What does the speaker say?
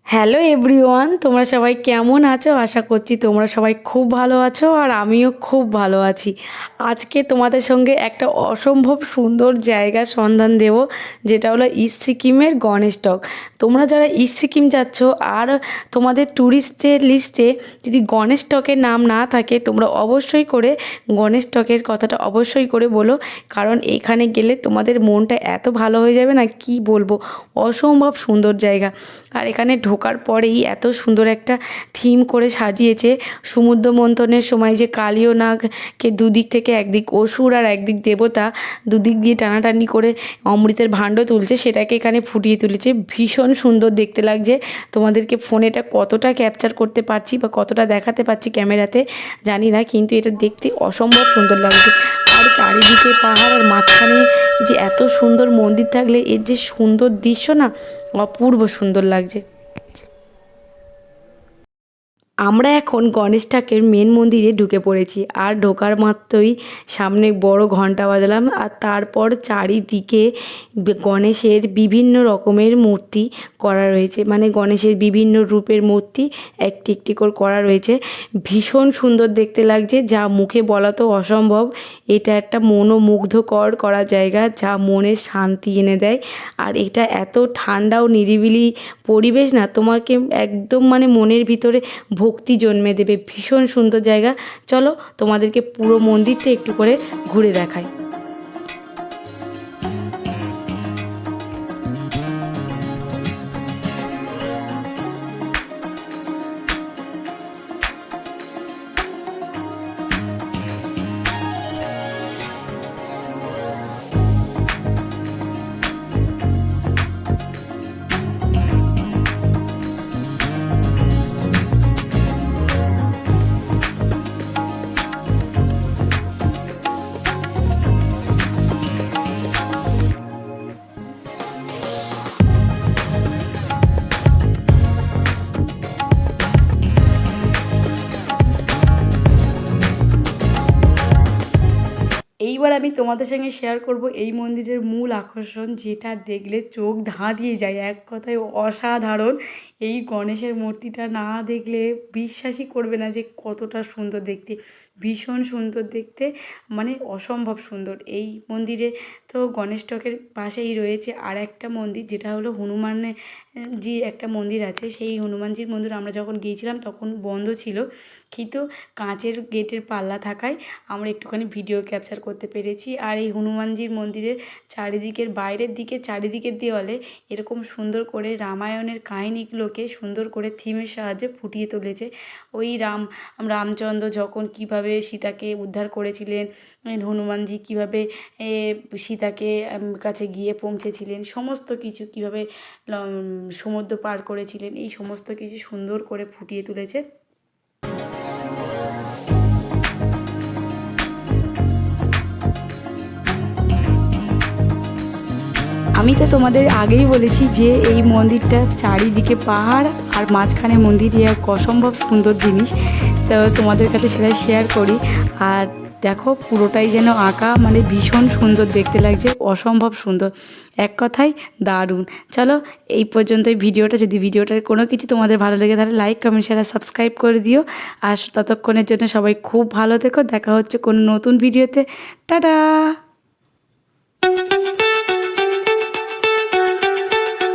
Hello everyone, তোমরা সবাই কেমন আছো? আশা করছি তোমরা সবাই খুব ভালো আছো আর আমিও খুব ভালো আছি। আজকে তোমাদের সঙ্গে একটা অসম্ভব সুন্দর জায়গার সন্ধান দেব, যেটা হলো ইস্ট সিকিমের গণেশটক। তোমরা যারা ইস্ট সিকিম যাচ্ছ আর তোমাদের ট্যুরিস্টের লিস্টে যদি গণেশটকের নাম না থাকে, তোমরা অবশ্যই করে গণেশটকের কথাটা অবশ্যই করে বলো, কারণ এখানে গেলে তোমাদের মনটা এত ভালো হয়ে যাবে না, কি বলবো, অসম্ভব সুন্দর জায়গা। আর এখানে ঢোকার পরেই এত সুন্দর একটা থিম করে সাজিয়েছে। সমুদ্র মন্থনের সময় যে কালীয় নাগকে দুদিক থেকে, একদিক অসুর আর একদিক দেবতা, দুদিক দিয়ে টানাটানি করে অমৃতের ভাণ্ড তুলছে, সেটাকে এখানে ফুটিয়ে তুলেছে। ভীষণ সুন্দর দেখতে লাগছে। তোমাদেরকে ফোনে এটা কতটা ক্যাপচার করতে পারছি বা কতটা দেখাতে পারছি ক্যামেরাতে জানি না, কিন্তু এটা দেখতে অসম্ভব সুন্দর লাগছে। আর চারিদিকে পাহাড় আর মাঝখানে যে এত সুন্দর মন্দির থাকলে এর যে সুন্দর দৃশ্য না, অপূর্ব সুন্দর লাগছে। আমরা এখন গণেশ ঠাকুরের মেন মন্দিরে ঢুকে পড়েছি, আর ঢোকার মাত্রই সামনে বড় ঘন্টা বাজালাম, আর তারপর চারিদিকে গণেশের বিভিন্ন রকমের মূর্তি করা রয়েছে, মানে গণেশের বিভিন্ন রূপের মূর্তি একটি একটি করে করা রয়েছে। ভীষণ সুন্দর দেখতে লাগছে, যা মুখে বলা তো অসম্ভব। এটা একটা মনোমুগ্ধকর করা জায়গা, যা মনে শান্তি এনে দেয়। আর এটা এত ঠান্ডা ও নিরিবিলি পরিবেশ না, তোমাকে একদম মানে মনের ভিতরে ভক্তি জন্মে দেবে। ভীষণ সুন্দর জায়গা। চলো তোমাদেরকে পুরো মন্দিরটা একটু করে ঘুরে দেখাই। এইবার আমি তোমাদের সঙ্গে শেয়ার করব এই মন্দিরের মূল আকর্ষণ, যেটা দেখলে চোখ ধাঁধিয়ে যায়। এক কথায় অসাধারণ। এই গণেশের মূর্তিটা না দেখলে বিশ্বাসই করবে না যে কতটা সুন্দর দেখতে। ভীষণ সুন্দর দেখতে, মানে অসম্ভব সুন্দর। এই মন্দিরে তো গণেশটকের পাশেই রয়েছে আর একটা মন্দির, যেটা হলো হনুমানের জি একটা মন্দির আছে। সেই হনুমানজির মন্দির আমরা যখন গিয়েছিলাম তখন বন্ধ ছিল, কিন্তু কাঁচের গেটের পাল্লা থাকায় আমরা একটুখানি ভিডিও ক্যাপচার করতে পেরেছি। আর এই হনুমানজির মন্দিরের চারিদিকের বাইরের দিকে চারিদিকের দেওয়ালে এরকম সুন্দর করে রামায়ণের কাহিনিগুলোকে সুন্দর করে থিমের সাহায্যে ফুটিয়ে তুলেছে। ওই রামচন্দ্র যখন কিভাবে সীতাকে উদ্ধার করেছিলেন, হনুমানজি কিভাবে সীতাকে কাছে গিয়ে পৌঁছেছিলেন, সমস্ত কিছু কিভাবে সমুদ্র পার করেছিলেন, এই সমস্ত কিছু সুন্দর করে ফুটিয়ে তুলেছে। আমি তো তোমাদের আগেই বলেছি যে এই মন্দিরটা চারিদিকে পাহাড় আর মাঝখানে মন্দিরই এক অসম্ভব সুন্দর জিনিস, তো তোমাদের কাছে সেটা শেয়ার করি। আর দেখো পুরোটাই যেন আঁকা, মানে ভীষণ সুন্দর দেখতে লাগছে, অসম্ভব সুন্দর, এক কথায় দারুণ। চলো এই পর্যন্তই ভিডিওটা। যদি ভিডিওটার কোনো কিছু তোমাদের ভালো লেগে তাহলে লাইক কমেন্ট শেয়ার আর সাবস্ক্রাইব করে দিও। আর ততক্ষণের জন্য সবাই খুব ভালো থেকো। দেখা হচ্ছে কোনো নতুন ভিডিওতে। টাটা।